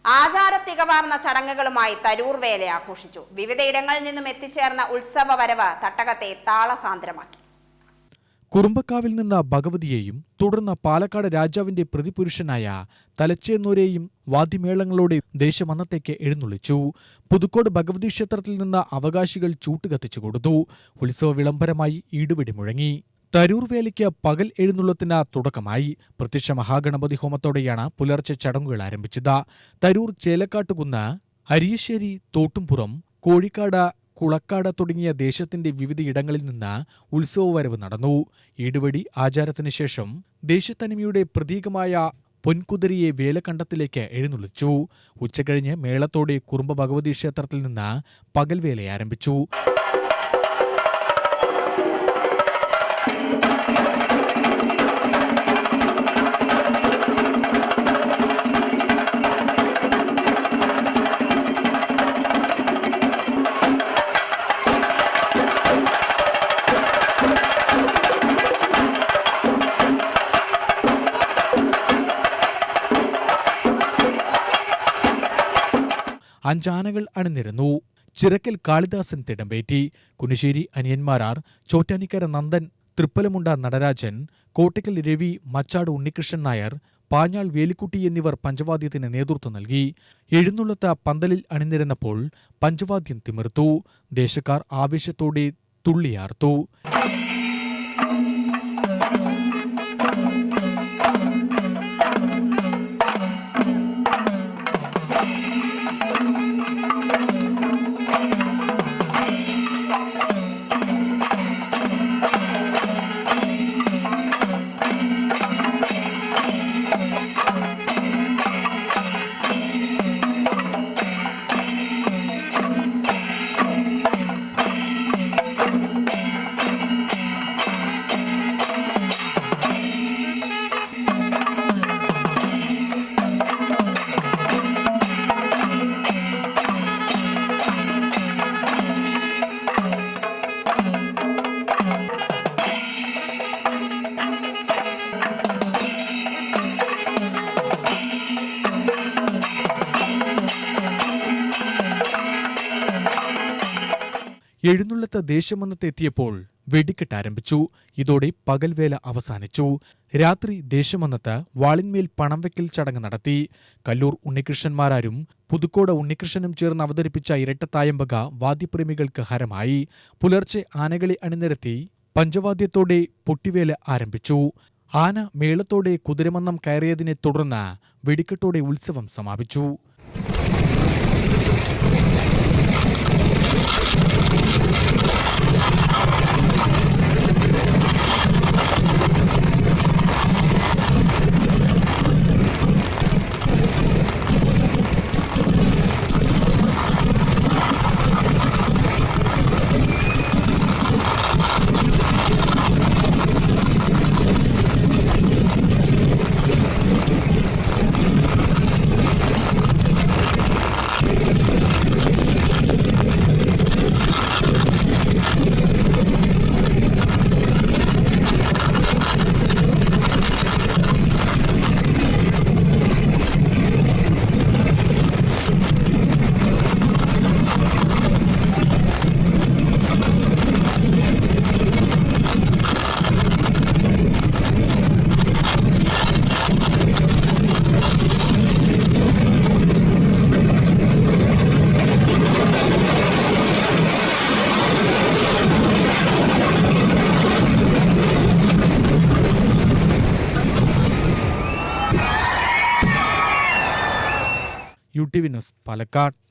ആചാരത്തികവാർന്ന ചടങ്ങുകളുമായി തരൂർ വേല ആഘോഷിച്ചു. വിവിധയിടങ്ങളിൽ നിന്നും എത്തിച്ചേർന്ന ഉത്സവ വരവ് തട്ടകത്തെ താളസാന്ദ്രമാക്കി. കുറുമ്പക്കാവിൽ നിന്ന് ഭഗവതിയെയും തുടർന്ന് പാലക്കാട് രാജാവിന്റെ പ്രതിപുരുഷനായ തലച്ചേന്നൂരെയും വാദ്യമേളങ്ങളോടെ ദേശമന്നത്തേക്ക് എഴുന്നള്ളിച്ചു. പുതുക്കോട് ഭഗവതി ക്ഷേത്രത്തിൽ നിന്ന് അവകാശികൾ ചൂട്ടുകത്തിച്ചു കൊടുത്തു. ഉത്സവ വിളംബരമായി ഈടുവെടി മുഴങ്ങി. തരൂർ വേലയ്ക്ക് പകൽ എഴുന്നള്ളത്തിന് തുടക്കമായി. പ്രത്യക്ഷ മഹാഗണപതി ഹോമത്തോടെയാണ് പുലർച്ചെ ചടങ്ങുകൾ ആരംഭിച്ചത്. തരൂർ ചേലക്കാട്ടുകുന്ന്, അരിയശ്ശേരി, തോട്ടുംപുറം, കോഴിക്കാട്, കുളക്കാട് തുടങ്ങിയ ദേശത്തിന്റെ വിവിധയിടങ്ങളിൽ നിന്ന് ഉത്സവവരവ് നടന്നു. ഈടുവെടി ആചാരത്തിന് ശേഷം ദേശത്തനിമയുടെ പ്രതീകമായ പൊൻകുതിരയെ വേലക്കണ്ടത്തിലേക്ക് എഴുന്നള്ളിച്ചു. ഉച്ചകഴിഞ്ഞ് മേളത്തോടെ കുറുമ്പ ഭഗവതി ക്ഷേത്രത്തിൽ നിന്ന് പകൽവേല ആരംഭിച്ചു. അഞ്ചാനകൾ അണിനിരന്നു. ചിറക്കൽ കാളിദാസൻ തിടമ്പേറ്റി. കുനിശ്ശേരി അനിയന്മാരാർ, ചോറ്റാനിക്കര നന്ദൻ, തൃപ്പലമുണ്ട നടരാജൻ, കോട്ടയ്ക്കൽ രവി, മച്ചാട് ഉണ്ണികൃഷ്ണൻ നായർ, പാഞ്ഞാൾ വേലിക്കുട്ടി എന്നിവർ പഞ്ചവാദ്യത്തിന് നേതൃത്വം നൽകി. എഴുന്നള്ളത്ത് പന്തലിൽ അണിനിരന്നപ്പോൾ പഞ്ചവാദ്യം തിമിർത്തു. ദേശക്കാർ ആവേശത്തോടെ തുള്ളിയാർത്തു. എഴുന്നള്ളത്ത് ദേശമന്നത്തെത്തിയപ്പോൾ വെടിക്കെട്ട് ആരംഭിച്ചു. ഇതോടെ പകൽവേല അവസാനിച്ചു. രാത്രി ദേശമന്നത്ത് വാളിന്മേൽ പണം വയ്ക്കൽ ചടങ്ങ് നടത്തി. കല്ലൂർ ഉണ്ണികൃഷ്ണന്മാരും പുതുക്കോട് ഉണ്ണികൃഷ്ണനും ചേർന്ന് അവതരിപ്പിച്ച ഇരട്ടത്തായമ്പക വാദ്യപ്രേമികൾക്ക് ഹരമായി. പുലർച്ചെ ആനകളെ അണിനിരത്തി പഞ്ചവാദ്യത്തോടെ പൊട്ടിവേല ആരംഭിച്ചു. ആന മേളത്തോടെ കുതിരമന്നം കയറിയതിനെ തുടർന്ന് വെടിക്കെട്ടോടെ ഉത്സവം സമാപിച്ചു. UTV news Palakkad.